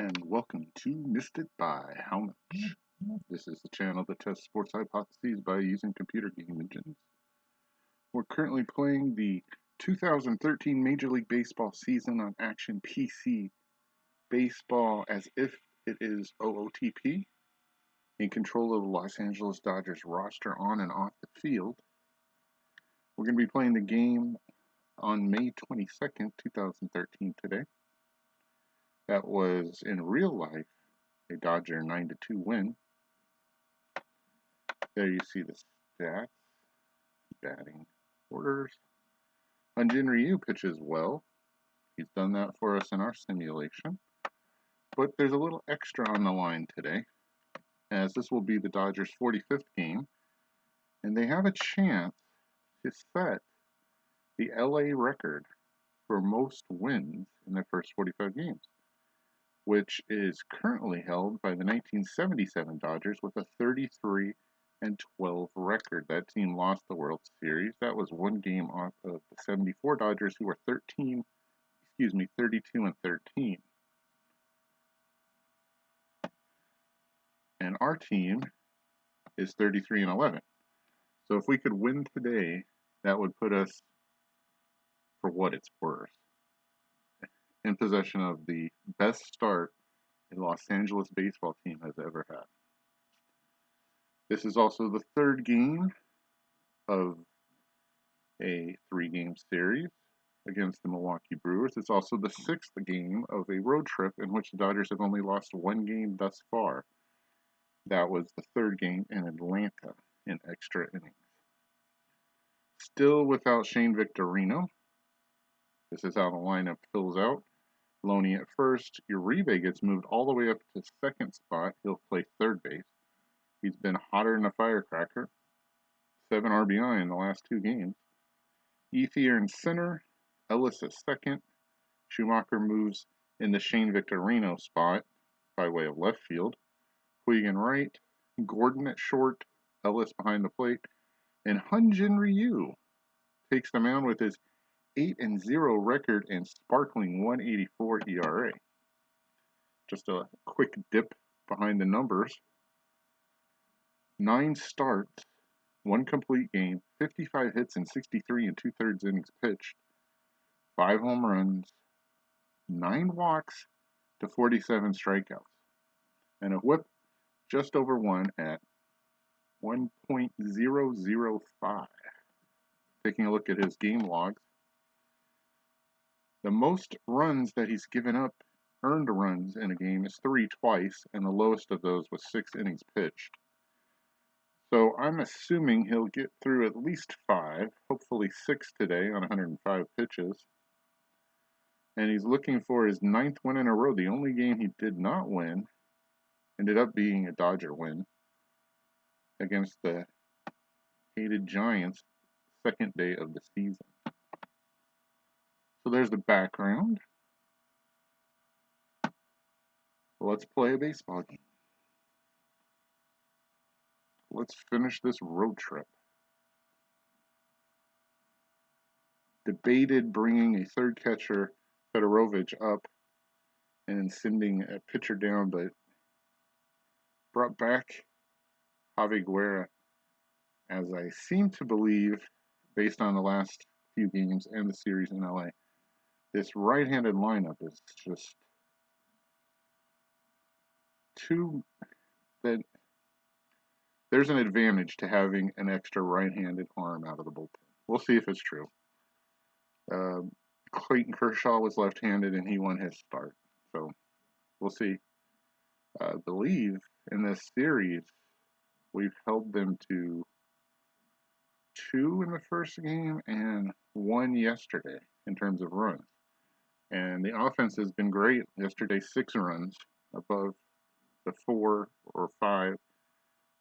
and welcome to Missed It by How Much. This is the channel that tests sports hypotheses by using computer game engines. We're currently playing the 2013 Major League Baseball season on Action PC Baseball as if it is OOTP, in control of the Los Angeles Dodgers roster on and off the field. We're going to be playing the game on May 22nd, 2013 today. That was, in real life, a Dodger 9-2 win. There you see the stats, batting orders. Hyun-Jin Ryu pitches well. He's done that for us in our simulation. But there's a little extra on the line today, as this will be the Dodgers' 45th game, and they have a chance to set the LA record for most wins in their first 45 games, which is currently held by the 1977 Dodgers with a 33-12 record. That team lost the World Series. That was one game off of the 74 Dodgers, who were 32-13. And our team is 33-11. So if we could win today, that would put us, for what it's worth, in possession of the best start a Los Angeles baseball team has ever had. This is also the third game of a 3-game series against the Milwaukee Brewers. It's also the 6th game of a road trip in which the Dodgers have only lost one game thus far. That was the 3rd game in Atlanta in extra innings. Still without Shane Victorino. This is how the lineup fills out. Loney at first. Uribe gets moved all the way up to 2nd spot. He'll play 3rd base. He's been hotter than a firecracker. 7 RBI in the last 2 games. Ethier in center. Ellis at 2nd. Schumacher moves in the Shane Victorino spot by way of left field. Puig in right. Gordon at short. Ellis behind the plate. And Hyun-Jin Ryu takes the mound with his 8-0 record and sparkling 1.84 ERA. Just a quick dip behind the numbers. 9 starts, 1 complete game, 55 hits and 63 2/3 innings pitched, 5 home runs, 9 walks to 47 strikeouts, and a whip just over 1 at 1.005. Taking a look at his game logs, the most runs that he's given up, earned runs in a game, is 3 twice, and the lowest of those was 6 innings pitched. So I'm assuming he'll get through at least 5, hopefully 6 today on 105 pitches. And he's looking for his 9th win in a row. The only game he did not win ended up being a Dodger win against the hated Giants, 2nd day of the season. So there's the background. Let's play a baseball game. Let's finish this road trip. Debated bringing a 3rd catcher, Fedorovich, up and sending a pitcher down, but brought back Javi Guerra, as I seem to believe, based on the last few games and the series in LA, this right-handed lineup is just too... that there's an advantage to having an extra right-handed arm out of the bullpen. We'll see if it's true. Clayton Kershaw was left-handed and he won his start. So we'll see. I believe in this series we've held them to 2 in the first game and 1 yesterday in terms of runs. And the offense has been great. Yesterday, 6 runs above the 4 or 5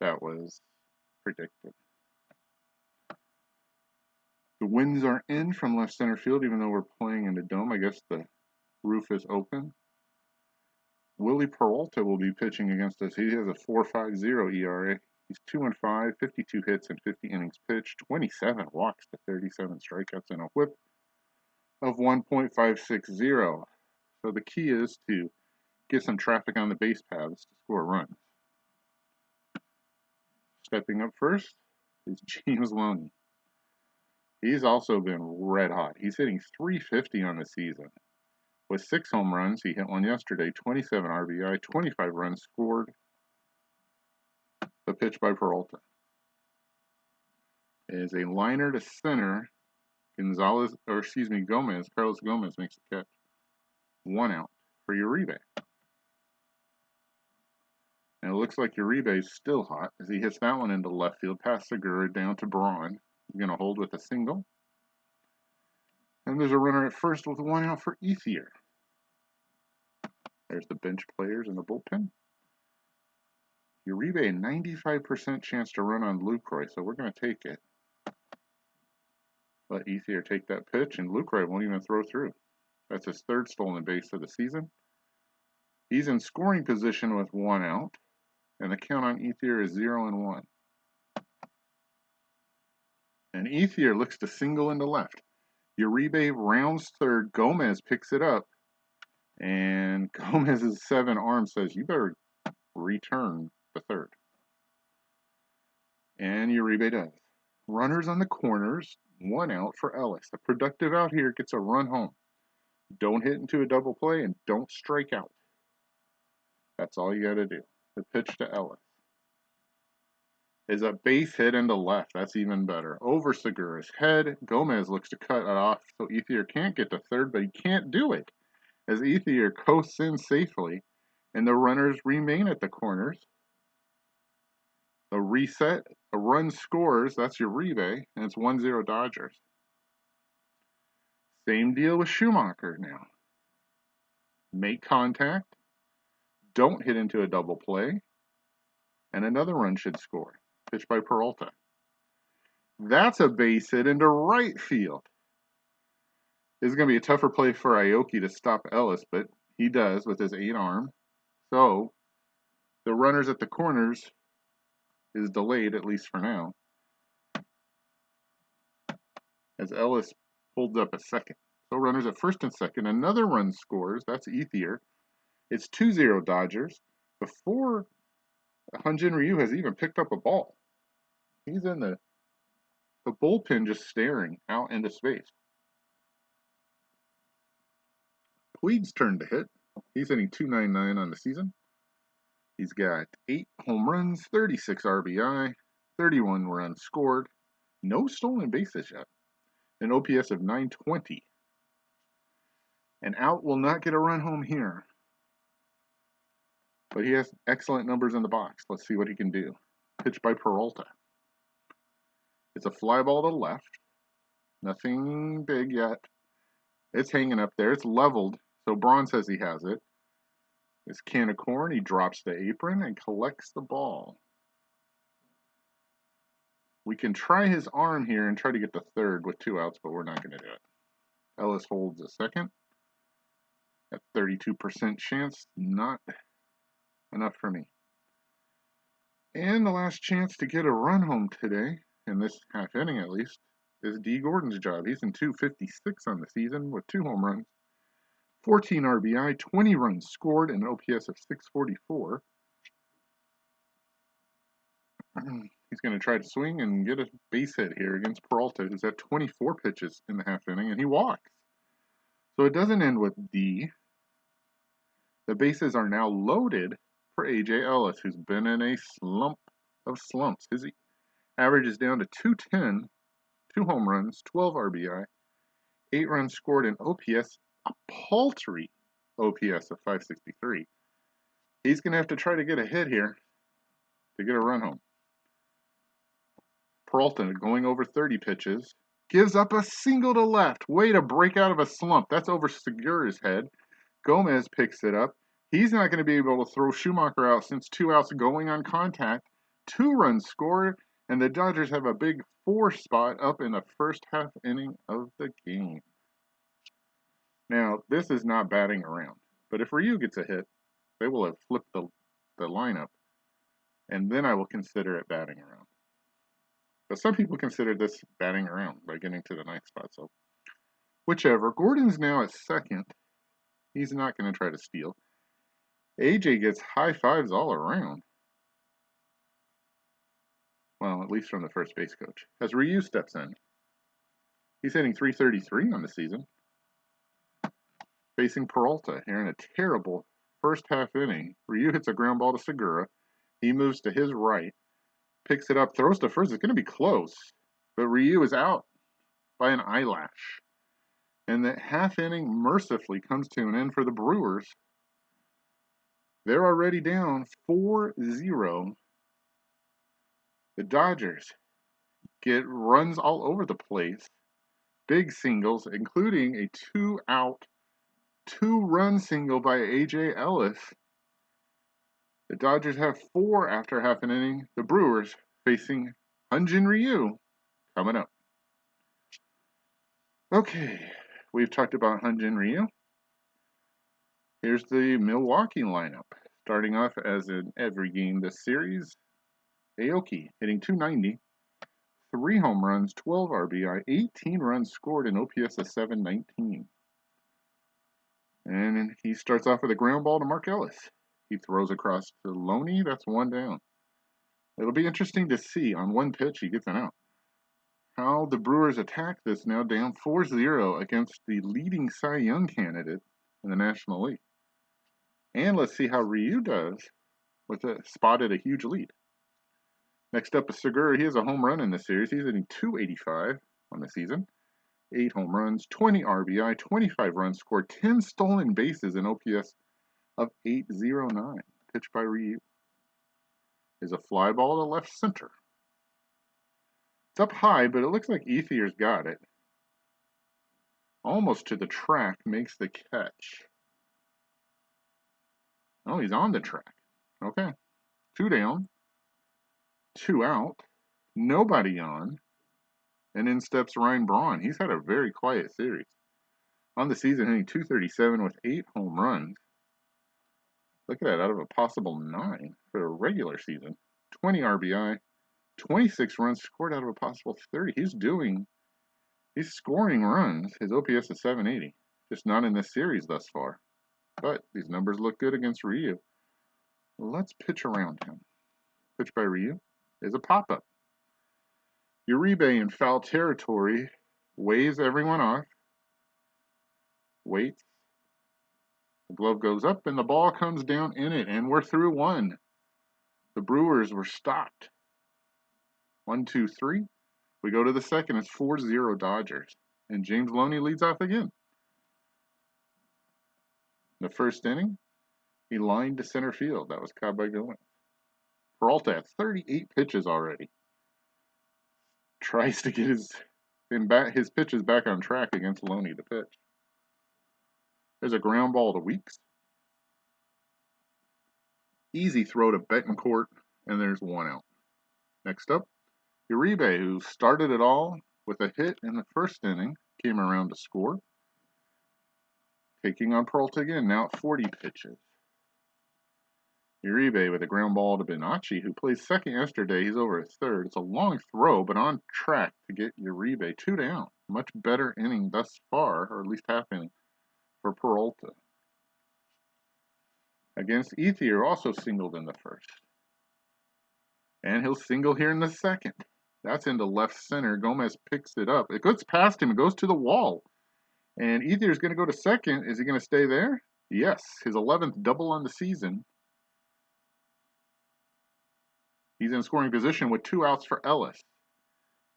that was predicted. The winds are in from left center field, even though we're playing in the dome. I guess the roof is open. Willie Peralta will be pitching against us. He has a 4.50 ERA. He's 2-5, 52 hits and 50 innings pitched, 27 walks to 37 strikeouts, and a whip of 1.560. So the key is to get some traffic on the base paths to score runs. Stepping up first is James Loney. He's also been red hot. He's hitting .350 on the season. With 6 home runs, he hit one yesterday, 27 RBI, 25 runs scored. The pitch by Peralta is a liner to center. Gomez. Carlos Gomez makes the catch. 1 out for Uribe. And it looks like Uribe is still hot as he hits that one into left field past Segura down to Braun. He's going to hold with a single. And there's a runner at first with 1 out for Ethier. There's the bench players in the bullpen. Uribe, a 95% chance to run on Lucroy, so we're going to take it. Let Ethier take that pitch, and Lucroy won't even throw through. That's his 3rd stolen base of the season. He's in scoring position with 1 out, and the count on Ethier is 0-1. And Ethier looks to single into left. Uribe rounds third. Gomez picks it up, and Gomez's 7 arm says, "You better return the third." And Uribe does. Runners on the corners, 1 out for Ellis. The productive out here gets a run home. Don't hit into a double play and don't strike out. That's all you got to do. The pitch to Ellis is a base hit into left. That's even better. Over Segura's head. Gomez looks to cut it off so Ethier can't get to third, but he can't do it as Ethier coasts in safely and the runners remain at the corners. A reset, a run scores, that's Uribe, and it's 1-0 Dodgers. Same deal with Schumacher now. Make contact, don't hit into a double play, and another run should score. Pitch by Peralta. That's a base hit into right field. This is going to be a tougher play for Aoki to stop Ellis, but he does with his 8 arm. So the runners at the corners is delayed, at least for now, as Ellis holds up a second. So runners at first and second. Another run scores. That's Ethier. It's 2-0 Dodgers before Hyun-Jin Ryu has even picked up a ball. He's in the bullpen just staring out into space. Puig's turn to hit. He's hitting .299 on the season. He's got 8 home runs, 36 RBI, 31 runs scored, no stolen bases yet, an OPS of .920. And out will not get a run home here. But he has excellent numbers in the box. Let's see what he can do. Pitch by Peralta. It's a fly ball to left. Nothing big yet. It's hanging up there. It's leveled, so Braun says he has it. This can of corn, he drops the apron and collects the ball. We can try his arm here and try to get the third with 2 outs, but we're not going to do it. Ellis holds a second. At 32% chance, not enough for me. And the last chance to get a run home today, in this half inning at least, is D. Gordon's job. He's in .256 on the season with 2 home runs, 14 RBI, 20 runs scored, and an OPS of .644. He's going to try to swing and get a base hit here against Peralta, who's at 24 pitches in the half inning, and he walks. So it doesn't end with D. The bases are now loaded for A.J. Ellis, who's been in a slump of slumps. His average is down to .210, 2 home runs, 12 RBI, 8 runs scored, and OPS, a paltry OPS of .563. He's going to have to try to get a hit here to get a run home. Peralta, going over 30 pitches, gives up a single to left. Way to break out of a slump. That's over Segura's head. Gomez picks it up. He's not going to be able to throw Schumacher out since 2 outs going on contact. 2 runs scored, and the Dodgers have a big 4 spot up in the first half inning of the game. Now, this is not batting around, but if Ryu gets a hit, they will have flipped the lineup, and then I will consider it batting around. But some people consider this batting around by getting to the 9th spot, so whichever. Gordon's now at second. He's not going to try to steal. AJ gets high fives all around. Well, at least from the first base coach. As Ryu steps in. He's hitting .333 on the season. Facing Peralta here in a terrible first half inning. Ryu hits a ground ball to Segura. He moves to his right, picks it up, throws to first. It's going to be close, but Ryu is out by an eyelash. And that half inning mercifully comes to an end for the Brewers. They're already down 4-0. The Dodgers get runs all over the place. Big singles, including a 2-out, 2-run single by A.J. Ellis. The Dodgers have 4 after half an inning. The Brewers facing Hyun-Jin Ryu coming up. Okay, we've talked about Hyun-Jin Ryu. Here's the Milwaukee lineup. Starting off as in every game this series, Aoki hitting .290, 3 home runs, 12 RBI, 18 runs scored, and OPS of .719. And he starts off with a ground ball to Mark Ellis. He throws across to Loney. That's 1 down. It'll be interesting to see on 1 pitch he gets an out. How the Brewers attack this now down 4-0 against the leading Cy Young candidate in the National League. And let's see how Ryu does with a spotted a huge lead. Next up is Segura. He has a home run in this series. He's hitting .285 on the season. 8 home runs, 20 RBI, 25 runs scored, 10 stolen bases, and OPS of .809. Pitched by Ryu is a fly ball to left center. It's up high, but it looks like Ethier's got it. Almost to the track, makes the catch. Oh, he's on the track. Okay. 2 down, 2 out, nobody on, and in steps Ryan Braun. He's had a very quiet series. On the season, hitting .237 with 8 home runs. Look at that, out of a possible 9 for a regular season. 20 RBI, 26 runs scored out of a possible 30. He's scoring runs. His OPS is .780. Just not in this series thus far. But these numbers look good against Ryu. Let's pitch around him. Pitch by Ryu is a pop-up. Uribe in foul territory waves everyone off. Waits. The glove goes up and the ball comes down in it, and we're through 1. The Brewers were stopped. 1, 2, 3. We go to the second. It's 4-0 Dodgers. And James Loney leads off again. The first inning, he lined to center field. That was caught by Goins. Peralta at 38 pitches already. Tries to get his pitches back on track against Loney to pitch. There's a ground ball to Weeks. Easy throw to Betancourt, and there's 1 out. Next up, Uribe, who started it all with a hit in the first inning, came around to score. Taking on Peralta again, now at 40 pitches. Uribe with a ground ball to Benacci, who played second yesterday. He's over at third. It's a long throw, but on track to get Uribe 2 down. Much better inning thus far, or at least half inning, for Peralta. Against Ethier, also singled in the first. And he'll single here in the second. That's into left center. Gomez picks it up. It goes past him. It goes to the wall. And Ethier's going to go to second. Is he going to stay there? Yes. His 11th double on the season. He's in scoring position with 2 outs for Ellis.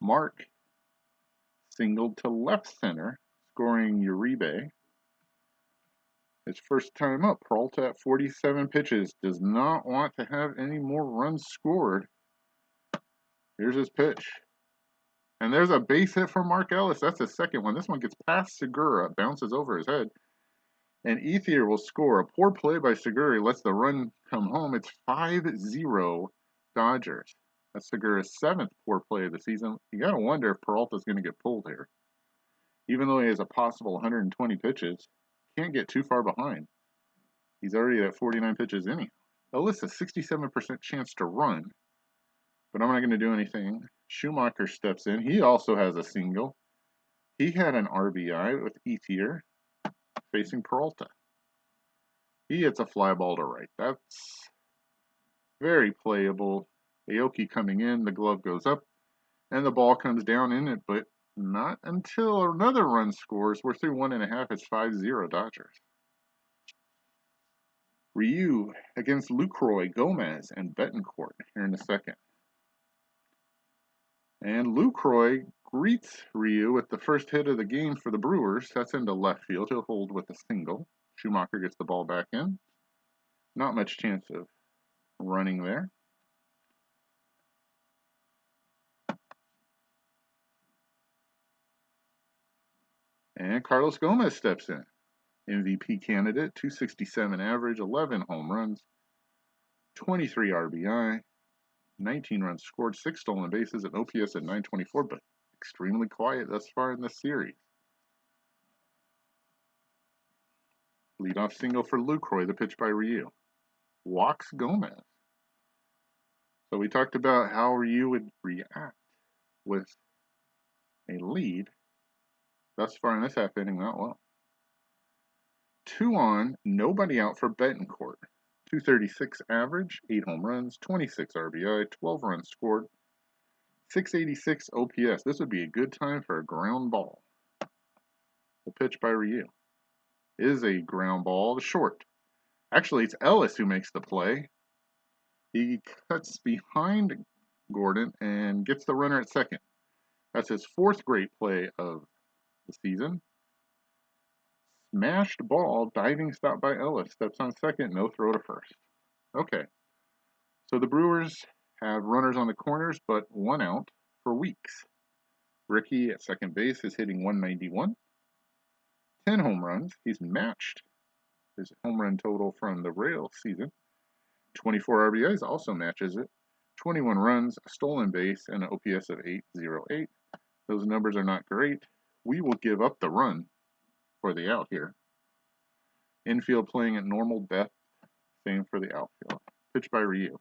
Mark singled to left center, scoring Uribe. His first time up. Peralta at 47 pitches. Does not want to have any more runs scored. Here's his pitch. And there's a base hit for Mark Ellis. That's the second one. This one gets past Segura, bounces over his head. And Ethier will score. A poor play by Segura lets the run come home. It's 5-0 Dodgers. That's Segura's 7th poor play of the season. You got to wonder if Peralta's going to get pulled here. Even though he has a possible 120 pitches, can't get too far behind. He's already at 49 pitches anyhow. Ellis a 67% chance to run, but I'm not going to do anything. Schumacher steps in. He also has a single. He had an RBI with Ethier facing Peralta. He hits a fly ball to right. That's very playable. Aoki coming in, the glove goes up, and the ball comes down in it, but not until another run scores. We're through 1.5. It's 5-0 Dodgers. Ryu against Lucroy, Gomez, and Betancourt here in a second. And Lucroy greets Ryu with the first hit of the game for the Brewers. That's into left field. He'll hold with a single. Schumacher gets the ball back in. Not much chance of running there. And Carlos Gomez steps in. MVP candidate, 267 average, 11 home runs, 23 RBI, 19 runs scored, 6 stolen bases, and OPS at 924, but extremely quiet thus far in this series. Leadoff single for Lucroy, the pitch by Ryu. Walks Gomez. So we talked about how Ryu would react with a lead. Thus far in this half inning, not well. 2 on, nobody out for Betancourt. 236 average, 8 home runs, 26 RBI, 12 runs scored, 686 OPS. This would be a good time for a ground ball. The pitch by Ryu is a ground ball to short. Actually, it's Ellis who makes the play. He cuts behind Gordon and gets the runner at second. That's his 4th great play of the season. Smashed ball, diving stop by Ellis. Steps on second, no throw to first. Okay. So the Brewers have runners on the corners, but 1 out for Weeks. Ricky at second base is hitting 191. 10 home runs. He's matched his home run total from the Rail season. 24 RBIs also matches it. 21 runs, a stolen base, and an OPS of 808. Those numbers are not great. We will give up the run for the out here. Infield playing at normal depth. Same for the outfield. Pitch by Ryu.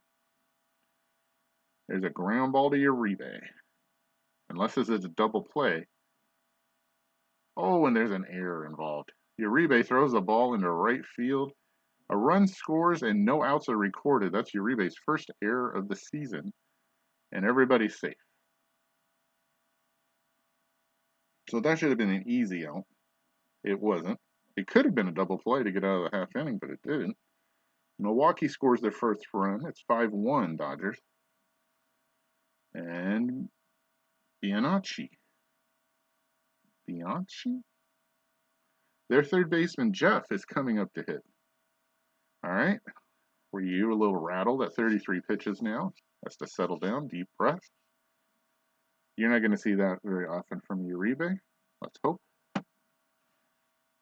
There's a ground ball to Uribe. Unless this is a double play. Oh, and there's an error involved. Uribe throws the ball into right field. A run scores and no outs are recorded. That's Uribe's first error of the season. And everybody's safe. So that should have been an easy out. It wasn't. It could have been a double play to get out of the half inning, but it didn't. Milwaukee scores their first run. It's 5-1 Dodgers. And Bianchi. Their third baseman, Jeff, is coming up to hit. All right. Were you a little rattled at 33 pitches now? Has to settle down. Deep breath. You're not going to see that very often from Uribe. Let's hope.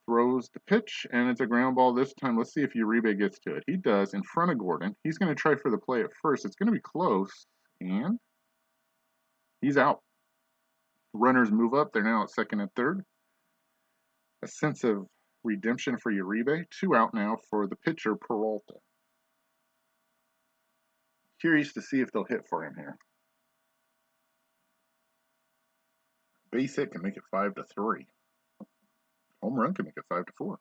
Throws the pitch, and it's a ground ball this time. Let's see if Uribe gets to it. He does in front of Gordon. He's going to try for the play at first. It's going to be close, and he's out. Runners move up. They're now at second and third. A sense of redemption for Uribe. 2 out now for the pitcher, Peralta. Curious to see if they'll hit for him here. Base hit can make it 5-3. Home run can make it 5-4.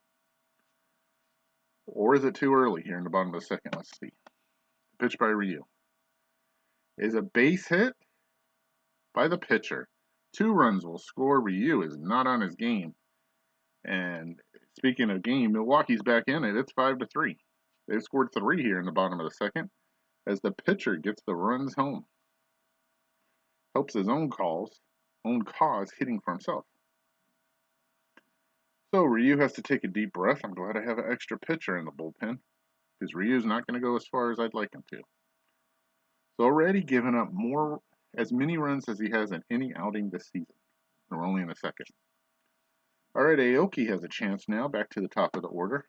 Or is it too early here in the bottom of the second? Let's see. Pitch by Ryu. Is a base hit by the pitcher. 2 runs will score. Ryu is not on his game. And speaking of game, Milwaukee's back in it. It's 5-3. They've scored 3 here in the bottom of the second as the pitcher gets the runs home. Helps his own cause hitting for himself. So Ryu has to take a deep breath. I'm glad I have an extra pitcher in the bullpen because Ryu's not going to go as far as I'd like him to. So already given up as many runs as he has in any outing this season. We're only in the second. All right, Aoki has a chance now, back to the top of the order,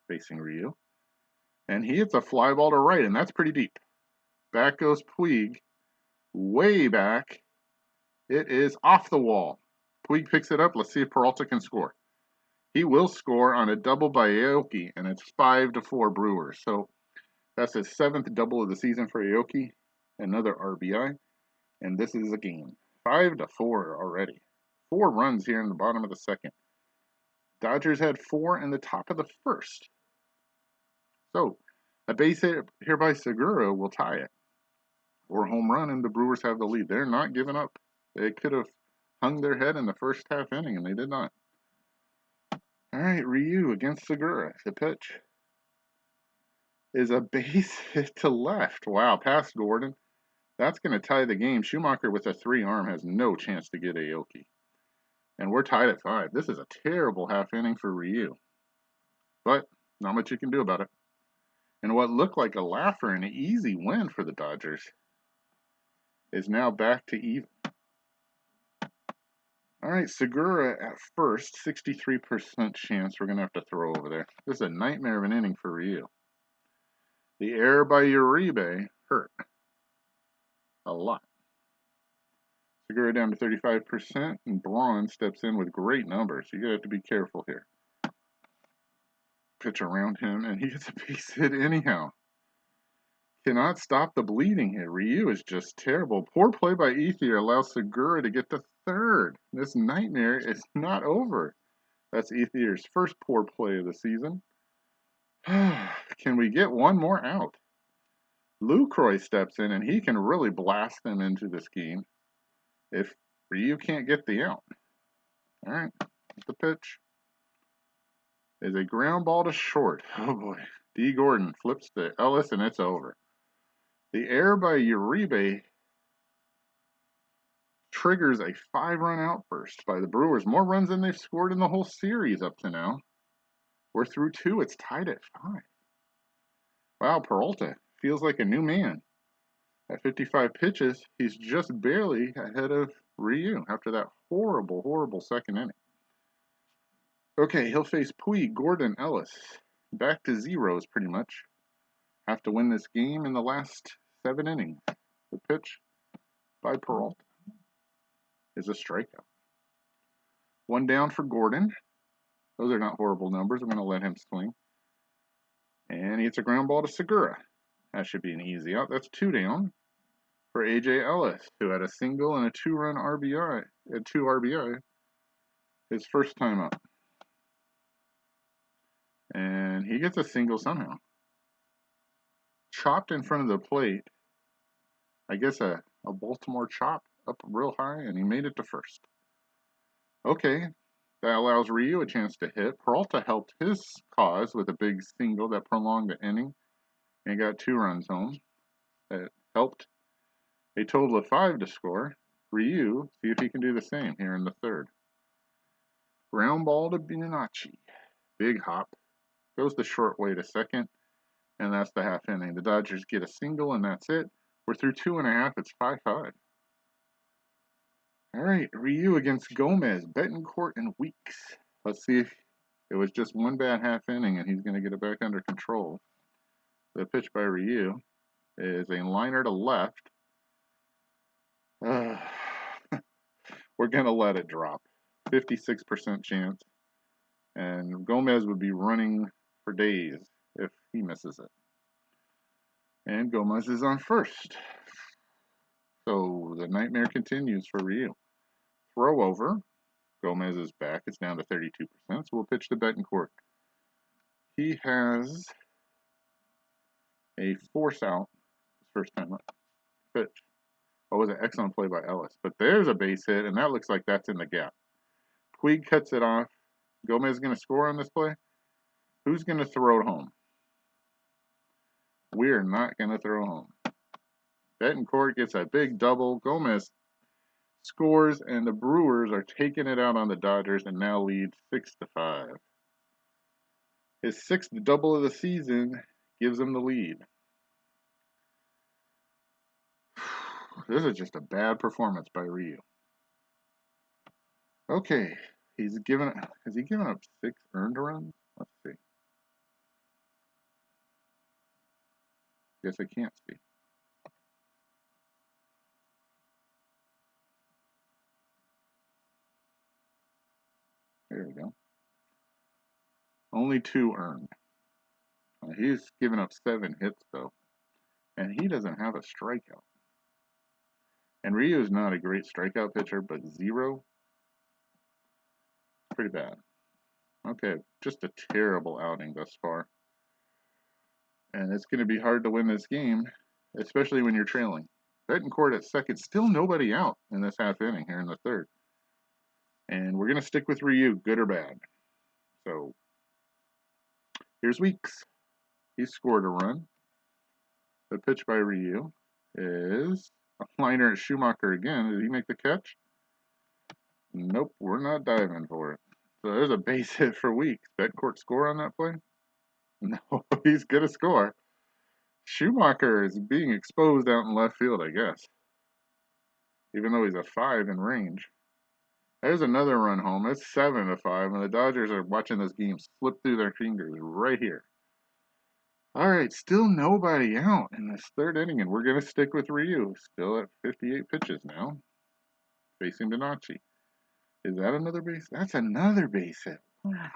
facing Ryu. And he hits a fly ball to right, and that's pretty deep. Back goes Puig, way back. It is off the wall. Puig picks it up. Let's see if Peralta can score. He will score on a double by Aoki, and it's 5-4 Brewers. So that's his 7th double of the season for Aoki. Another RBI, and this is a game. 5-4 already. 4 runs here in the bottom of the second. Dodgers had 4 in the top of the first. So, a base hit here by Segura will tie it, or a home run, and the Brewers have the lead. They're not giving up. They could have hung their head in the first half inning, and they did not. All right, Ryu against Segura. The pitch is a base hit to left. Wow, past Gordon. That's going to tie the game. Schumacher with a 3-arm has no chance to get Aoki. And we're tied at 5. This is a terrible half inning for Ryu. But not much you can do about it. And what looked like a laugher and an easy win for the Dodgers is now back to even. All right, Segura at first, 63% chance we're going to have to throw over there. This is a nightmare of an inning for Ryu. The error by Uribe hurt a lot. Segura down to 35%, and Braun steps in with great numbers. You have to be careful here. Pitch around him, and he gets a base hit anyhow. Cannot stop the bleeding here. Ryu is just terrible. Poor play by Ethier allows Segura to get to third. This nightmare is not over. That's Ethier's first poor play of the season. Can we get one more out? Lucroy steps in, and he can really blast them into this game if Ryu can't get the out. All right, the pitch is a ground ball to short. Oh boy. D. Gordon flips to Ellis, and it's over. The error by Uribe triggers a 5-run outburst by the Brewers. More runs than they've scored in the whole series up to now. We're through 2. It's tied at 5. Wow, Peralta feels like a new man. At 55 pitches, he's just barely ahead of Ryu after that horrible, horrible second inning. Okay, he'll face Puig, Gordon, Ellis. Back to zeros, pretty much. Have to win this game in the last 7 innings. The pitch by Peralta is a strikeout. 1 down for Gordon. Those are not horrible numbers. I'm going to let him swing. And he hits a ground ball to Segura. That should be an easy out. That's 2 down for A.J. Ellis, who had a single and a 2-run RBI, 2 RBI, his first time up. And he gets a single somehow. Chopped in front of the plate. I guess a Baltimore chop up real high, and he made it to first. Okay, that allows Ryu a chance to hit. Peralta helped his cause with a big single that prolonged the inning and got 2 runs home. That helped a total of 5 to score. Ryu, see if he can do the same here in the 3rd. Ground ball to Binacci. Big hop. Goes the short way to second, and that's the half inning. The Dodgers get a single, and that's it. We're through 2.5. It's 5-5. All right, Ryu against Gomez, Betancourt, and Weeks. Let's see if it was just one bad half inning, and he's going to get it back under control. The pitch by Ryu is a liner to left. We're going to let it drop. 56% chance. And Gomez would be running for days if he misses it. And Gomez is on first. So the nightmare continues for Ryu. Throw over. Gomez is back. It's down to 32%. So we'll pitch to Betancourt. He has a force out his first time up. Pitch. Oh, was an excellent play by Ellis. But there's a base hit, and that looks like that's in the gap. Puig cuts it off. Gomez is going to score on this play. Who's going to throw it home? We're not going to throw home. Betancourt gets a big double. Gomez scores, and the Brewers are taking it out on the Dodgers and now lead 6-5. His 6th double of the season gives him the lead. This is just a bad performance by Ryu. Okay, has he given up 6 earned runs? Let's see. Guess I can't see. There we go. Only 2 earned. He's given up 7 hits though, and he doesn't have a strikeout. And Ryu is not a great strikeout pitcher, but 0, pretty bad. Okay, just a terrible outing thus far. And it's going to be hard to win this game, especially when you're trailing. Betancourt at second, still nobody out in this half inning here in the third. And we're going to stick with Ryu, good or bad. So here's Weeks. He scored a run. The pitch by Ryu is a liner at Schumacher again. Did he make the catch? Nope, we're not diving for it. So there's a base hit for Weeks. Betancourt score on that play? No, he's going to score. Schumacher is being exposed out in left field, I guess. Even though he's a 5 in range. There's another run home. It's 7-5, and the Dodgers are watching this game slip through their fingers right here. All right, still nobody out in this third inning, and we're going to stick with Ryu. Still at 58 pitches now, facing Donacci. Is that another base? That's another base hit. Wow.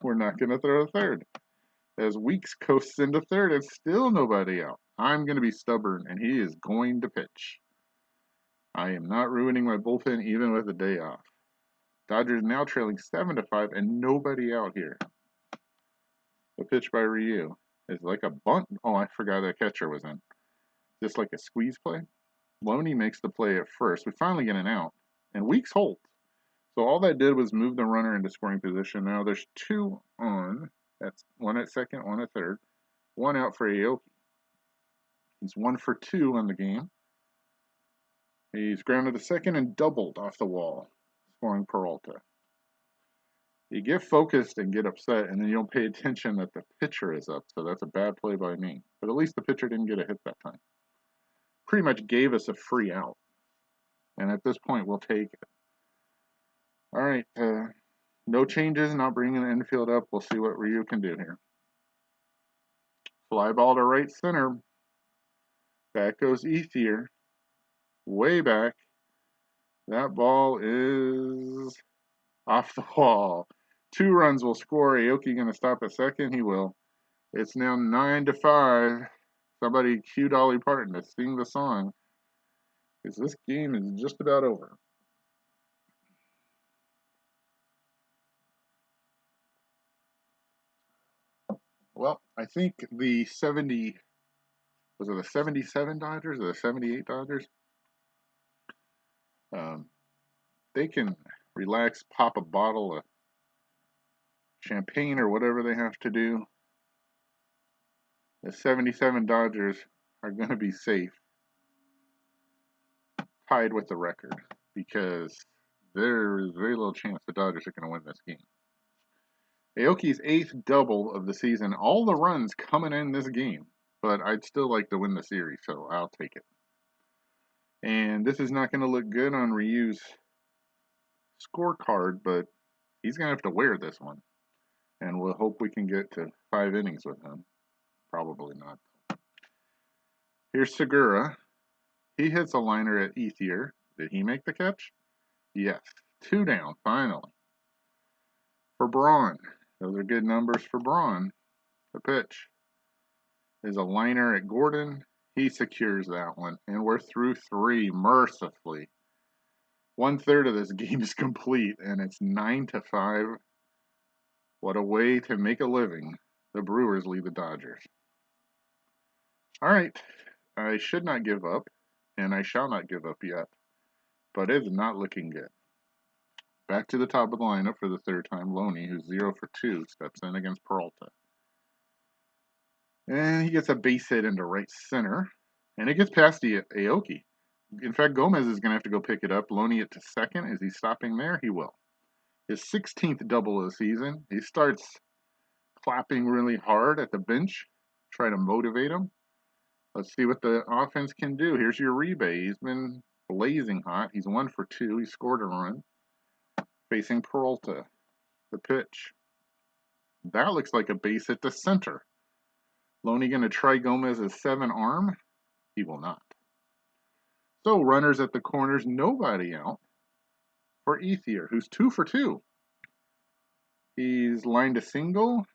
We're not going to throw a third. As Weeks coasts into third, and still nobody out. I'm going to be stubborn, and he is going to pitch. I am not ruining my bullpen even with a day off. Dodgers now trailing 7-5 and nobody out here. The pitch by Ryu is like a bunt. Oh, I forgot the catcher was in. Just like a squeeze play. Loney makes the play at first. We finally get an out. And Weeks holds. So all that did was move the runner into scoring position. Now there's 2 on. That's 1 at second, 1 at third. 1 out for Aoki. He's 1 for 2 on the game. He's grounded to second and doubled off the wall, scoring Peralta. You get focused and get upset, and then you don't pay attention that the pitcher is up, so that's a bad play by me. But at least the pitcher didn't get a hit that time. Pretty much gave us a free out. And at this point, we'll take it. All right, no changes, not bringing the infield up. We'll see what Ryu can do here. Fly ball to right center. Back goes Ethier. Way back. That ball is off the wall. 2 runs will score. Aoki going to stop at second. He will. It's now 9-5. Somebody cue Dolly Parton to sing the song, because this game is just about over. Well, I think the 77 Dodgers or the 78 Dodgers? They can relax, pop a bottle of champagne or whatever they have to do. The 77 Dodgers are going to be safe, tied with the record, because there is very little chance the Dodgers are going to win this game. Aoki's 8th double of the season. All the runs coming in this game, but I'd still like to win the series, so I'll take it. And this is not going to look good on Ryu's scorecard, but he's going to have to wear this one. And we'll hope we can get to 5 innings with him. Probably not. Here's Segura. He hits a liner at Ethier. Did he make the catch? Yes. 2 down, finally. For Braun. Those are good numbers for Braun. The pitch is a liner at Gordon. He secures that one. And we're through 3, mercifully. 1/3 of this game is complete, and it's 9-5. What a way to make a living. The Brewers lead the Dodgers. All right. I should not give up, and I shall not give up yet. But it's not looking good. Back to the top of the lineup for the 3rd time. Loney, who's 0 for 2, steps in against Peralta. And he gets a base hit into right center. And it gets past the Aoki. In fact, Gomez is going to have to go pick it up. Loney it to second. Is he stopping there? He will. His 16th double of the season. He starts clapping really hard at the bench. Try to motivate him. Let's see what the offense can do. Here's Uribe. He's been blazing hot. He's 1 for 2. He scored a run. Facing Peralta. The pitch. That looks like a base hit to center. Loney going to try Gomez's 7 arm? He will not. So runners at the corners, nobody out for Ethier, who's 2 for 2. He's lined a single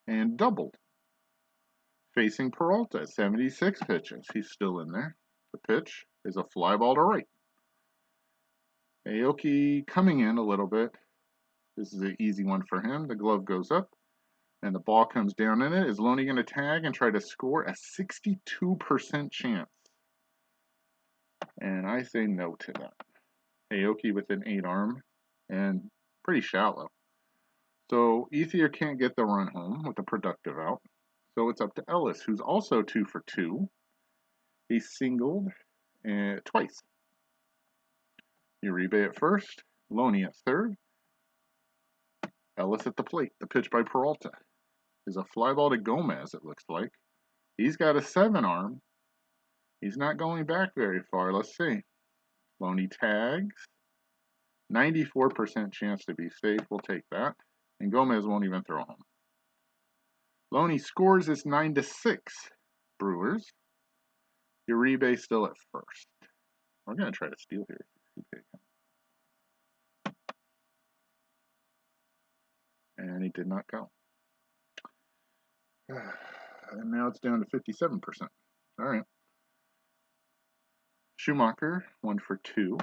and doubled. Facing Peralta, 76 pitches. He's still in there. The pitch is a fly ball to right. Aoki coming in a little bit. This is an easy one for him. The glove goes up. and the ball comes down in it. Is Loney going to tag and try to score? A 62% chance. And I say no to that. Aoki with an 8 arm and pretty shallow. So Ethier can't get the run home with the productive out. So it's up to Ellis, who's also 2 for 2. He singled twice. Uribe at first, Loney at third, Ellis at the plate. The pitch by Peralta is a fly ball to Gomez, it looks like. He's got a 7 arm. He's not going back very far. Let's see. Loney tags. 94% chance to be safe. We'll take that. And Gomez won't even throw home. Loney scores. It's 9-6. Brewers. Uribe still at first. We're going to try to steal here. And he did not go. And now it's down to 57%. All right. Schumacher, 1 for 2.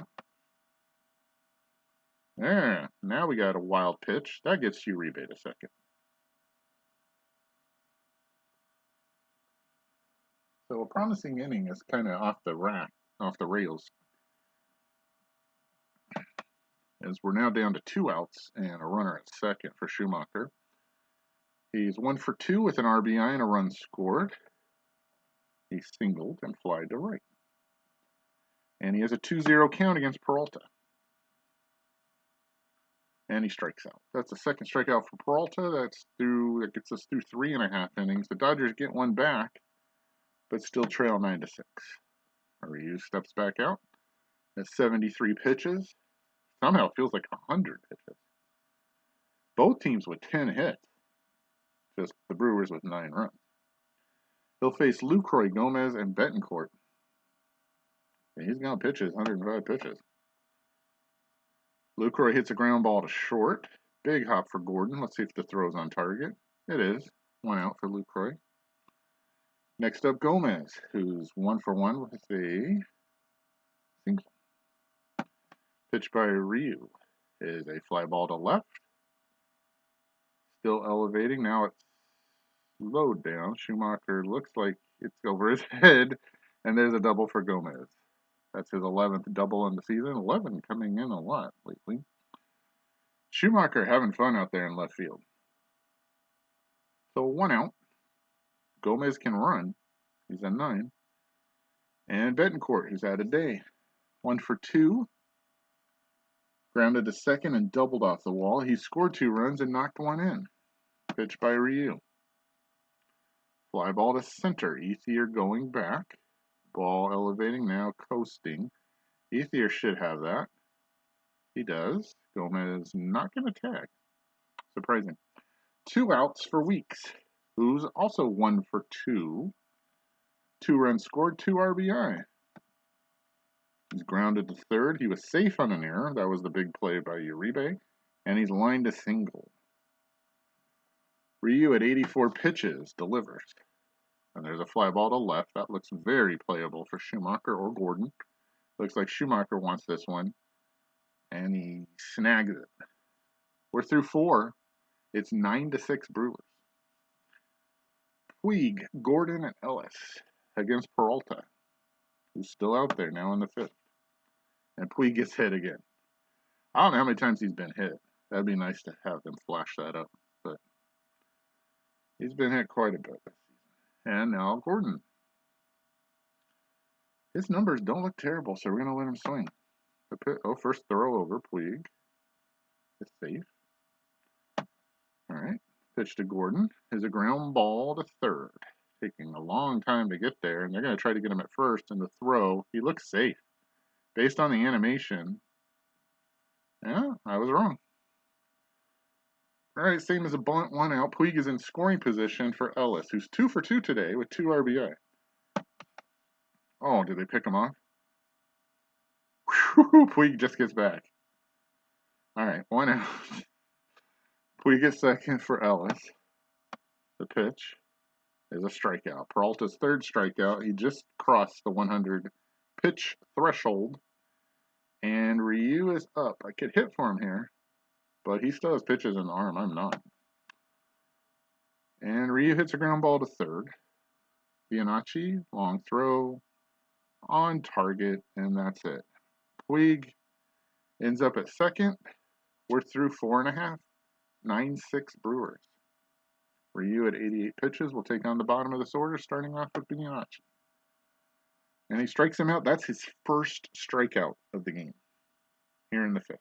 Yeah, now we got a wild pitch. That gets Uribe to second. So a promising inning is kind of off the rails. As we're now down to 2 outs and a runner at second for Schumacher. He's 1 for 2 with an RBI and a run scored. He singled and flied to right. And he has a 2-0 count against Peralta. And he strikes out. That's the second strikeout for Peralta. That gets us through 3.5 innings. The Dodgers get one back, but still trail 9-6. Ryu steps back out. That's 73 pitches. Somehow it feels like 100 pitches. Both teams with 10 hits. Just the Brewers with 9 runs. He'll face Lucroy, Gomez, and Betancourt. And he's going to pitch his 105 pitches. Lucroy hits a ground ball to short. Big hop for Gordon. Let's see if the throw's on target. It is. 1 out for Lucroy. Next up, Gomez, who's 1 for 1 with a single. Pitch by Ryu is a fly ball to left. Still elevating. Now it's slowed down. Schumacher looks like it's over his head. And there's a double for Gomez. That's his 11th double in the season. 11 coming in a lot lately. Schumacher having fun out there in left field. So 1 out. Gomez can run. He's at 9. And Betancourt, who's had a day. 1 for 2. Grounded to second and doubled off the wall. He scored 2 runs and knocked 1 in. Pitch by Ryu. Fly ball to center. Ethier going back. Ball elevating now, coasting. Ethier should have that. He does. Gomez not going to tag. Surprising. 2 outs for Weeks, who's also 1 for 2. 2 runs scored, 2 RBI. He's grounded to third. He was safe on an error. That was the big play by Uribe. And he's lined a single. Ryu at 84 pitches delivers. And there's a fly ball to left. That looks very playable for Schumacher or Gordon. Looks like Schumacher wants this one. And he snags it. We're through 4. It's 9-6 Brewers. Puig, Gordon, and Ellis against Peralta, who's still out there now in the 5th. And Puig gets hit again. I don't know how many times he's been hit. That'd be nice to have them flash that up. But he's been hit quite a bit this season. And now Gordon. His numbers don't look terrible, so we're going to let him swing. First throw over Puig. It's safe. All right. Pitch to Gordon is a ground ball to third. Taking a long time to get there, and they're going to try to get him at first. And the throw, he looks safe. Based on the animation, yeah, I was wrong. All right, same as a bunt, 1 out. Puig is in scoring position for Ellis, who's 2 for 2 today with 2 RBI. Oh, did they pick him off? Whew, Puig just gets back. All right, 1 out. Puig gets second for Ellis. The pitch is a strikeout. Peralta's 3rd strikeout. He just crossed the 100 pitch threshold. And Ryu is up. I could hit for him here, but he still has pitches in the arm. I'm not. And Ryu hits a ground ball to third. Bianacci, long throw, on target, and that's it. Puig ends up at second. We're through 4.5. 9-6 Brewers. Ryu at 88 pitches will take on the bottom of this order, starting off with Bianacci. And he strikes him out. That's his first strikeout of the game here in the fifth.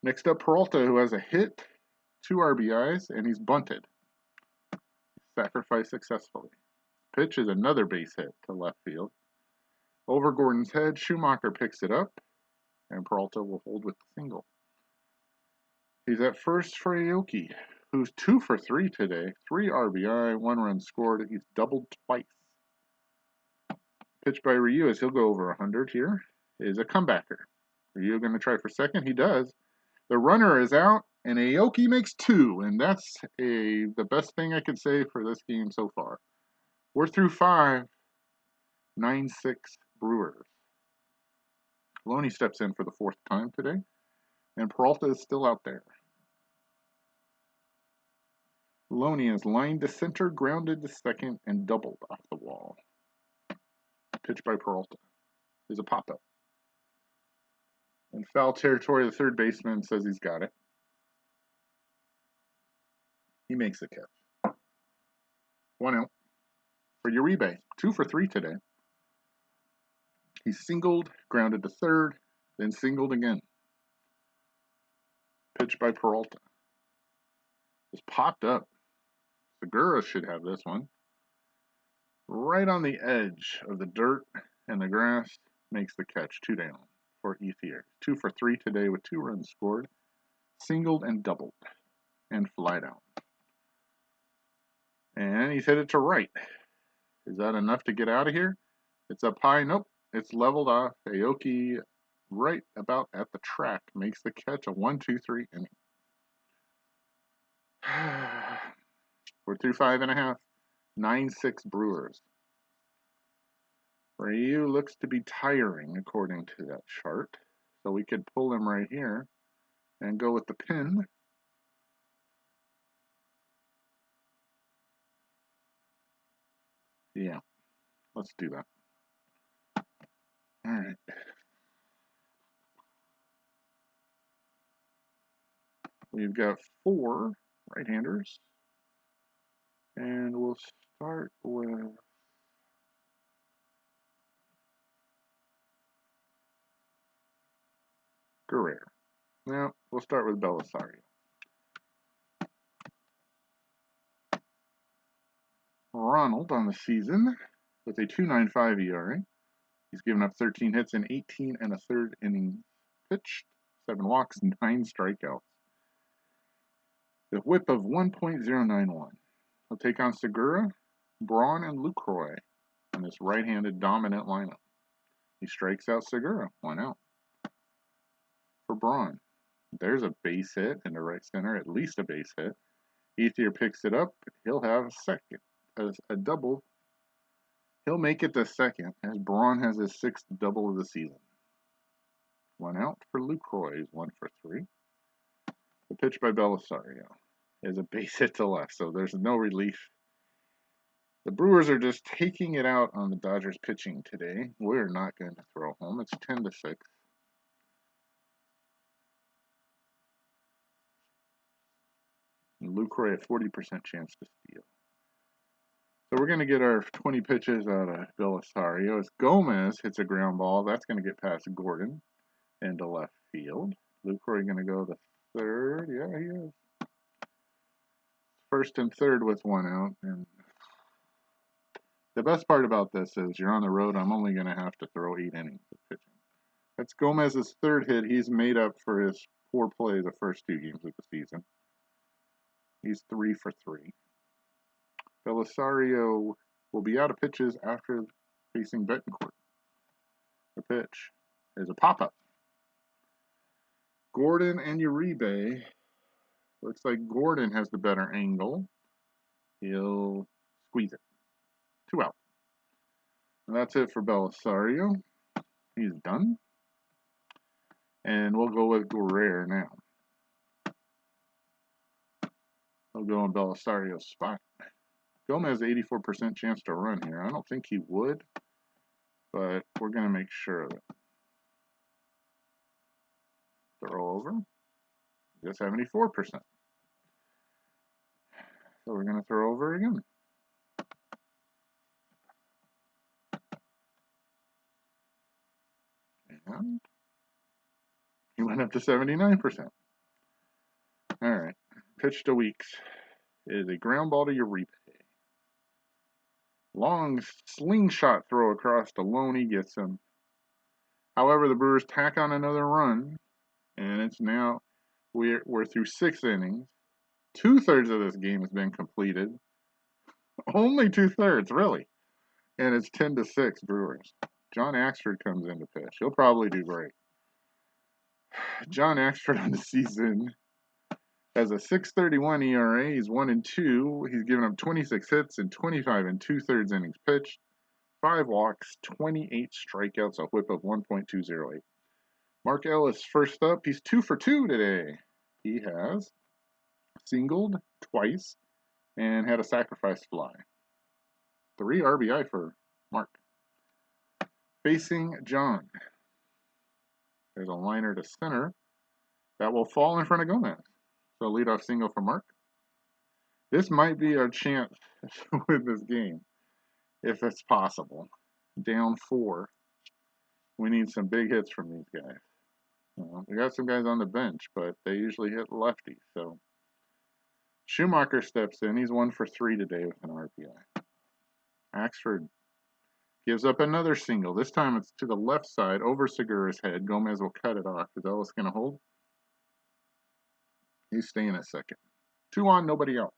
Next up, Peralta, who has a hit, 2 RBIs, and he's bunted. Sacrifice successfully. Pitch is another base hit to left field. Over Gordon's head, Schumacher picks it up, and Peralta will hold with the single. He's at first for Aoki, who's 2 for 3 today. 3 RBI, 1 run scored. He's doubled twice. Pitch by Ryu as he'll go over 100 here is a comebacker. Ryu going to try for second? He does. The runner is out, and Aoki makes 2, and that's the best thing I could say for this game so far. We're through 5. 9-6 Brewers. Loney steps in for the 4th time today, and Peralta is still out there. Loney is lined to center, grounded to second, and doubled off the wall. Pitch by Peralta is a pop-up. In foul territory, the third baseman says he's got it. He makes the catch. 1 out for Uribe. 2 for 3 today. He singled, grounded to third, then singled again. Pitch by Peralta. Just popped up. Segura should have this one. Right on the edge of the dirt and the grass, makes the catch. 2 down for Ethier. 2 for 3 today with 2 runs scored. Singled and doubled. And fly down. And he's headed to right. Is that enough to get out of here? It's up high. Nope. It's leveled off. Aoki right about at the track makes the catch. A 1-2-3 inning. We're through 5.5. 9-6 Brewers. Ryu looks to be tiring according to that chart. So we could pull him right here and go with the pin. Yeah, let's do that. All right. We've got 4 right-handers. And we'll start with Guerrero. Now, we'll start with Belisario. Ronald on the season with a 2.95 ERA. He's given up 13 hits in 18 1/3 innings pitched, 7 walks, 9 strikeouts. The whip of 1.091. He'll take on Segura, Braun, and Lucroy in this right-handed dominant lineup. He strikes out Segura, 1 out. For Braun, there's a base hit in the right center, at least a base hit. Ethier picks it up. He'll have a second, a double. He'll make it to second as Braun has his 6th double of the season. 1 out for Lucroy. He's 1 for 3. The pitch by Belisario is a base hit to left, so there's no relief. The Brewers are just taking it out on the Dodgers pitching today. We're not going to throw home. It's 10-6. And Lucroy a 40% chance to steal. So we're going to get our 20 pitches out of Belisario. As Gomez hits a ground ball, that's going to get past Gordon into left field. Lucroy going to go to third. Yeah, he is. First and third with 1 out. And the best part about this is you're on the road. I'm only going to have to throw 8 innings of pitching. That's Gomez's 3rd hit. He's made up for his poor play the first 2 games of the season. He's 3 for 3. Belisario will be out of pitches after facing Betancourt. The pitch is a pop-up. Gordon and Uribe. Looks like Gordon has the better angle. He'll squeeze it. 2 out. And that's it for Belisario. He's done. And we'll go with Guerrero now. He'll go in Belisario's spot. Gomez 84% chance to run here. I don't think he would, but we're going to make sure of it. Throw over. Just 74%. So we're going to throw over again. And he went up to 79%. All right. Pitch to Weeks. It is a ground ball to Uribe. Long slingshot throw across to Loney gets him. However, the Brewers tack on another run, and it's now we're through 6 innings. 2/3 of this game has been completed. Only 2/3, really. And it's 10-6 Brewers. John Axford comes in to pitch. He'll probably do great. John Axford on the season has a 6.31 ERA. He's 1-2. He's given up 26 hits and 25 2/3 innings pitched. 5 walks, 28 strikeouts, a whip of 1.208. Mark Ellis first up. He's 2 for 2 today. He has singled twice and had a sacrifice fly. 3 RBI for Mark. Facing John. There's a liner to center that will fall in front of Gomez. So leadoff single for Mark. This might be our chance to win this game, if it's possible. Down 4. We need some big hits from these guys. We got some guys on the bench, but they usually hit lefties. So Schumacher steps in. He's 1 for 3 today with an RBI. Axford gives up another single. This time it's to the left side over Segura's head. Gomez will cut it off. Is Ellis going to hold? He's staying at second. 2 on, nobody out.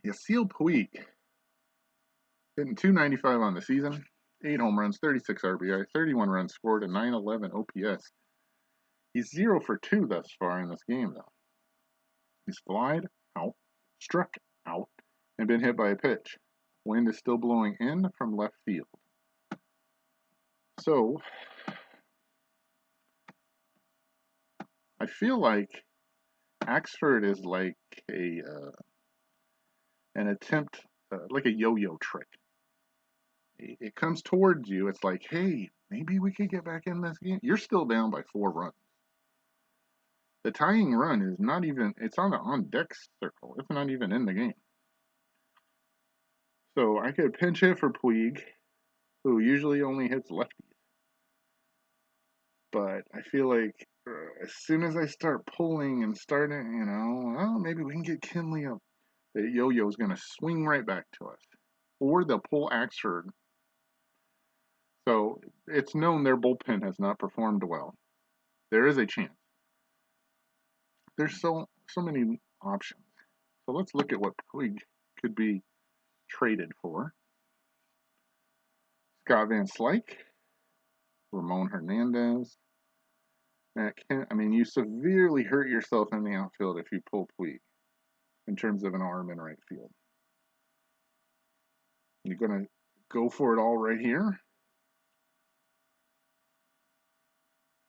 Yasiel Puig hitting .295 on the season. 8 home runs, 36 RBI, 31 runs scored, and .911 OPS. He's 0 for 2 thus far in this game, though. He's flied out, struck out, and been hit by a pitch. Wind is still blowing in from left field. So, I feel like Axford is like an attempt, like a yo-yo trick. It comes towards you. It's like, hey, maybe we could get back in this game. You're still down by 4 runs. The tying run is not even, it's on the on-deck circle. It's not even in the game. So I could pinch hit for Puig, who usually only hits lefties. But I feel like as soon as I start pulling and starting, well, maybe we can get Kinley up. The yo-yo is going to swing right back to us. Or they'll pull Axford. So it's known their bullpen has not performed well. There is a chance. There's so many options. So let's look at what Puig could be traded for. Scott Van Slyke, Ramon Hernandez, Matt Kent. I mean, you severely hurt yourself in the outfield if you pull Puig in terms of an arm in right field. You're going to go for it all right here.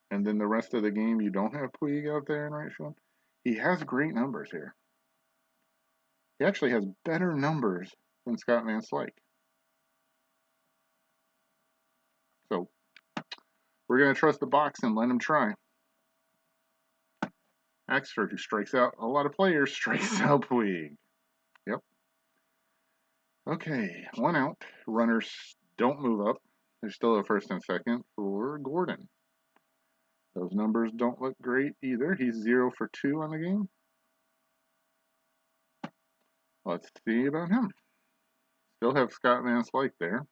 And then the rest of the game, you don't have Puig out there in right field. He has great numbers here. He actually has better numbers than Scott Van Slyke. So we're going to trust the box and let him try. Axford, who strikes out a lot of players, strikes out Puig. Yep. Okay, 1 out. Runners don't move up. There's still a first and second for Gordon. Those numbers don't look great either. He's 0 for 2 on the game. Let's see about him. Still have Scott Van Slyke there.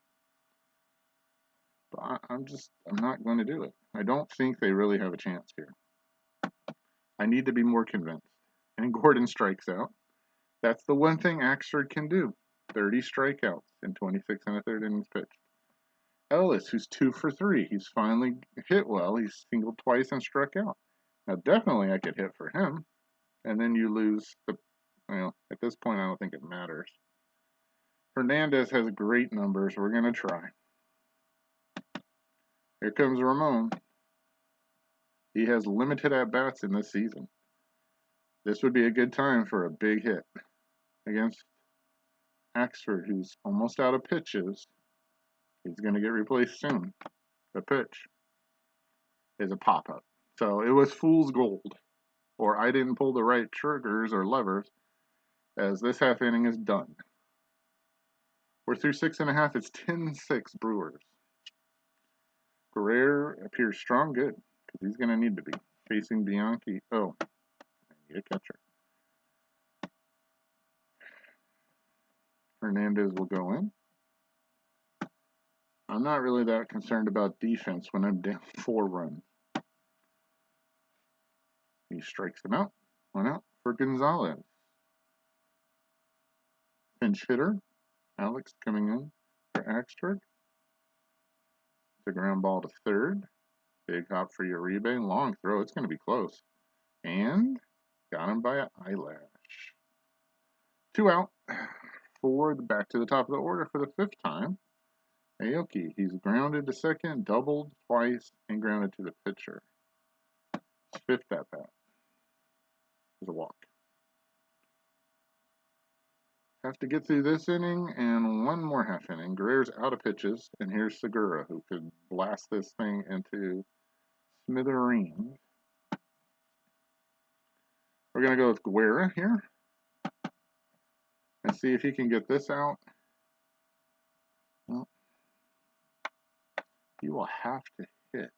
But I'm not going to do it. I don't think they really have a chance here. I need to be more convinced. And Gordon strikes out. That's the one thing Axford can do. 30 strikeouts in 26 1/3 innings pitched. Ellis, who's 2 for 3. He's finally hit well. He's singled twice and struck out. Now, definitely I could hit for him. And then you lose the, at this point, I don't think it matters. Hernandez has great numbers. We're going to try. Here comes Ramon. He has limited at-bats in this season. This would be a good time for a big hit against Axford, who's almost out of pitches. He's going to get replaced soon. The pitch is a pop-up. So it was fool's gold. Or I didn't pull the right triggers or levers, as this half inning is done. We're through 6.5. It's 10-6 Brewers. Guerrero appears strong, good, because he's going to need to be. Facing Bianchi. Oh, I need a catcher. Hernandez will go in. I'm not really that concerned about defense when I'm down 4 runs. He strikes him out. 1 out for Gonzalez. Pinch hitter. Alex coming in for Axford. It's a ground ball to third. Big hop for Uribe. Long throw. It's going to be close. And got him by an eyelash. 2 out for the back to the top of the order for the 5th time. Aoki. He's grounded to second, doubled twice, and grounded to the pitcher. His 5th at bat is a walk. Have to get through this inning and 1 more half inning. Guerrero's out of pitches, and here's Segura, who could blast this thing into smithereens. We're going to go with Guerrero here and see if he can get this out. Well, he will have to hit.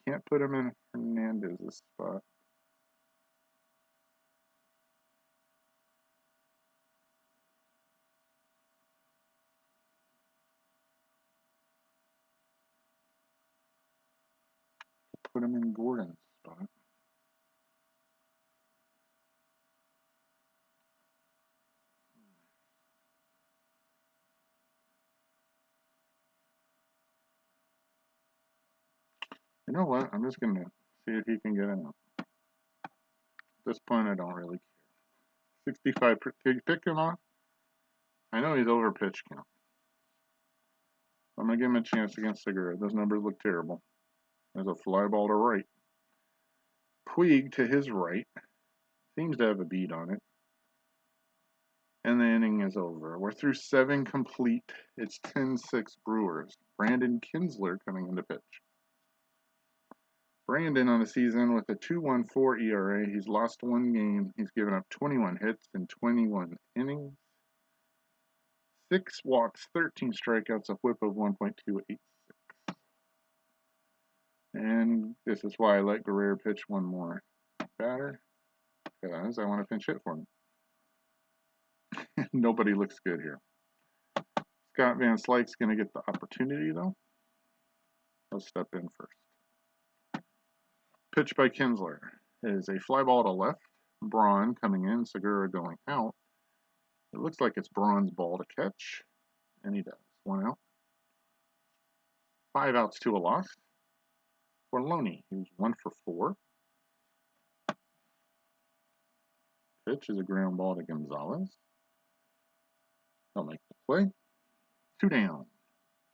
Can't put him in Hernandez's spot. Put him in Gordon's spot. You know what? I'm just going to see if he can get in. At this point, I don't really care. 65. Pick him off. I know he's over pitch count. I'm going to give him a chance against Segura. Those numbers look terrible. There's a fly ball to right. Puig to his right. Seems to have a beat on it. And the inning is over. We're through 7 complete. It's 10-6 Brewers. Brandon Kinsler coming into pitch. Brandon on the season with a 2.14 ERA. He's lost 1 game. He's given up 21 hits in 21 innings. 6 walks, 13 strikeouts, a whip of 1.286. And this is why I let Guerrero pitch 1 more batter, because I want to pinch hit for him. Nobody looks good here. Scott Van Slyke's going to get the opportunity, though. He'll step in first. Pitch by Kinsler is a fly ball to left. Braun coming in, Segura going out. It looks like it's Braun's ball to catch, and he does. 1 out. 5 outs to a loss for Loney, who's 1 for 4. Pitch is a ground ball to Gonzalez. He'll make the play. 2 down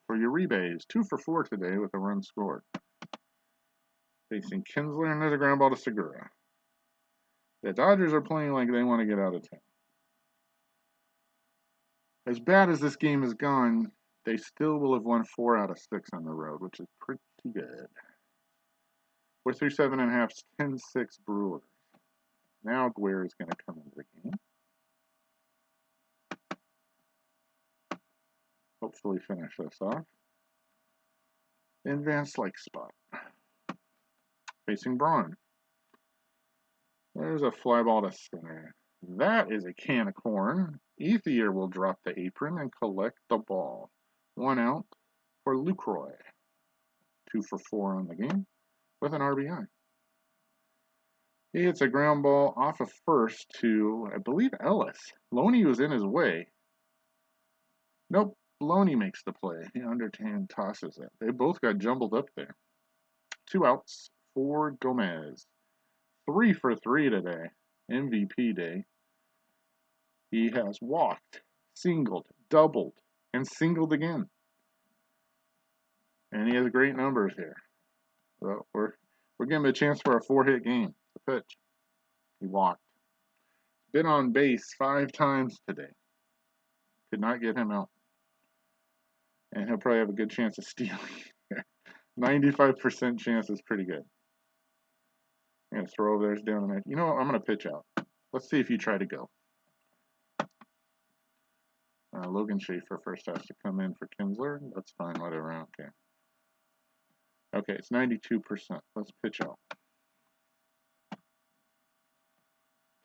for Uribe. He's 2 for 4 today with a run scored. Facing Kinsler, and there's a ground ball to Segura. The Dodgers are playing like they want to get out of town. As bad as this game has gone, they still will have won 4 out of 6 on the road, which is pretty good. We're through 7.5, 10-6 Brewers. Now Guerrero is going to come into the game. Hopefully finish this off. In Van Slyke's spot. Facing Braun. There's a fly ball to center. That is a can of corn. Ethier will drop the apron and collect the ball. 1 out for Lucroy. 2 for 4 on the game with an RBI. He hits a ground ball off of first to, I believe, Ellis. Loney was in his way. Nope, Loney makes the play. He underhand tosses it. They both got jumbled up there. 2 outs for Gomez. 3 for 3 today. MVP day. He has walked, singled, doubled, and singled again. And he has great numbers here. Well, We're giving him a chance for a 4-hit game. The pitch. He walked. Been on base 5 times today. Could not get him out. And he'll probably have a good chance of stealing. 95% chance is pretty good. I'm going to throw over there's down the night. You know what? I'm going to pitch out. Let's see if you try to go. Logan Schaefer first has to come in for Kinsler. That's fine, whatever. Okay. Okay, it's 92%. Let's pitch out.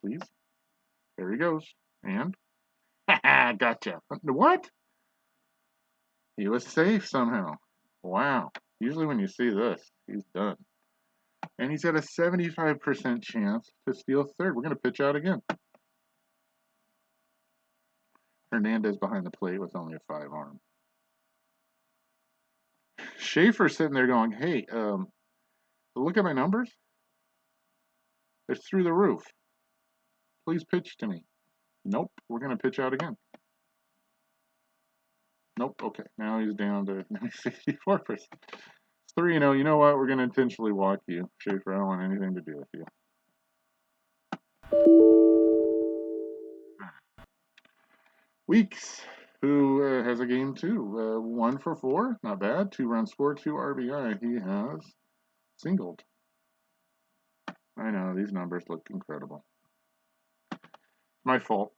Please. There he goes. And? Gotcha. What? He was safe somehow. Wow. Usually when you see this, he's done. And he's got a 75% chance to steal third. We're going to pitch out again. Hernandez behind the plate with only a 5 arm. Schaefer's sitting there going, hey, look at my numbers. It's through the roof. Please pitch to me. Nope, we're going to pitch out again. Nope, okay. Now he's down to 64%. It's 3-0. You know what? We're going to intentionally walk you, Schaefer. I don't want anything to do with you. Weeks, who has a game too. 1 for 4, not bad. 2 runs scored, 2 RBI. He has singled. I know, these numbers look incredible. My fault.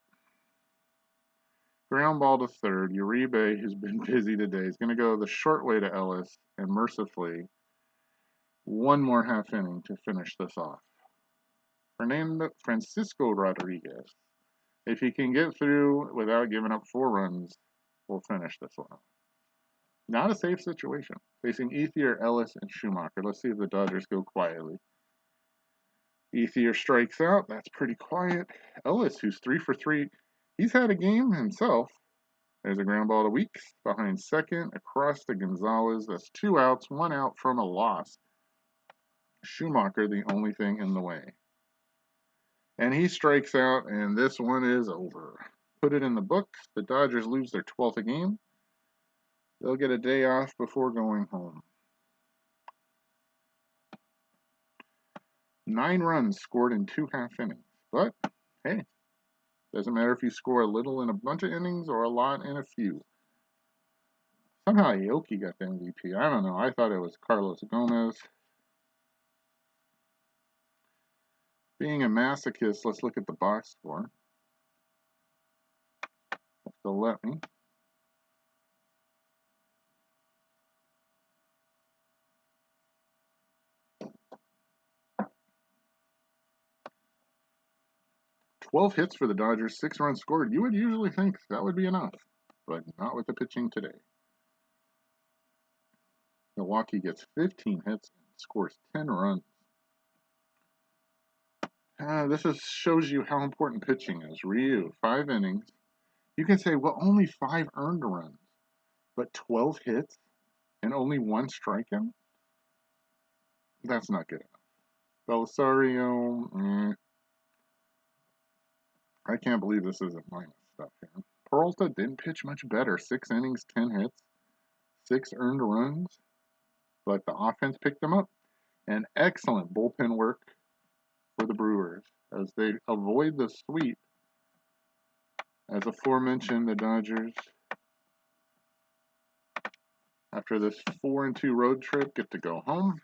Ground ball to third. Uribe, who's been busy today, is going to go the short way to Ellis, and mercifully, 1 more half inning to finish this off. Francisco Rodriguez, if he can get through without giving up 4 runs, we'll finish this one off. Not a safe situation. Facing Ethier, Ellis, and Schumacher. Let's see if the Dodgers go quietly. Ethier strikes out. That's pretty quiet. Ellis, who's 3 for 3, he's had a game himself. There's a ground ball to Weeks behind second, across to Gonzalez. That's 2 outs, 1 out from a loss. Schumacher, the only thing in the way. And he strikes out, and this one is over. Put it in the books. The Dodgers lose their 12th game. They'll get a day off before going home. 9 runs scored in 2 half innings. But, hey, doesn't matter if you score a little in a bunch of innings or a lot in a few. Somehow Aoki got the MVP. I don't know. I thought it was Carlos Gomez. Being a masochist, let's look at the box score. If they'll let me. "12 hits for the Dodgers, 6 runs scored." You would usually think that would be enough, but not with the pitching today. Milwaukee gets 15 hits and scores 10 runs. This shows you how important pitching is. Ryu, 5 innings. You can say, well, only 5 earned runs, but 12 hits and only 1 strikeout? That's not good enough. Belisario, I can't believe this isn't minus stuff here. Peralta didn't pitch much better. 6 innings, 10 hits, 6 earned runs, but the offense picked them up. And excellent bullpen work for the Brewers as they avoid the sweep. As aforementioned, the Dodgers, after this 4-2 road trip, get to go home.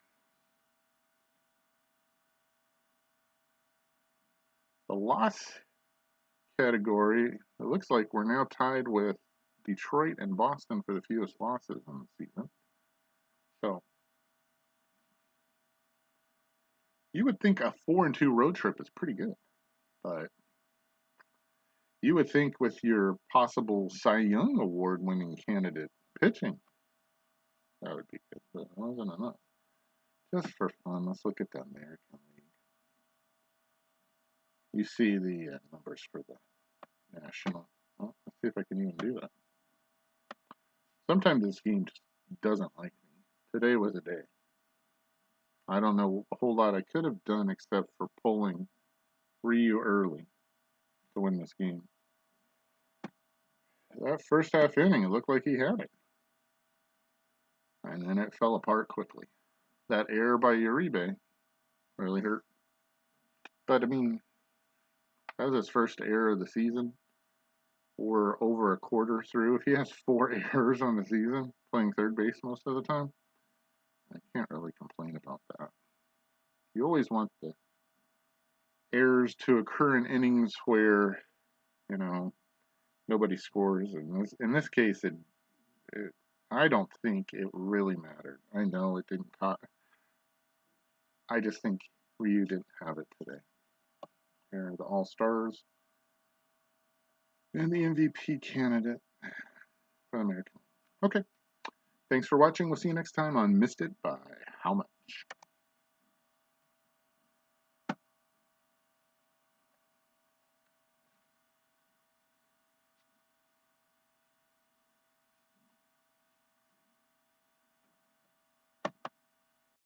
The loss category, it looks like we're now tied with Detroit and Boston for the fewest losses in the season. So, you would think a 4-2 road trip is pretty good, but you would think with your possible Cy Young Award winning candidate pitching, that would be good, but it wasn't enough. Just for fun, let's look at the American League. You see the numbers for the National. Well, let's see if I can even do that. Sometimes this game just doesn't like me. Today was a day. I don't know a whole lot I could have done except for pulling Ryu early to win this game. That first half inning, it looked like he had it. And then it fell apart quickly. That error by Uribe really hurt. But I mean, that was his first error of the season. We're over a quarter through. If he has 4 errors on the season, playing third base most of the time, I can't really complain about that. You always want the errors to occur in innings where, you know, nobody scores. And in this case, I don't think it really mattered. I know it didn't. I just think Ryu didn't have it today. Here are the All Stars and the MVP candidate for American. Okay. Thanks for watching. We'll see you next time on Missed It by How Much.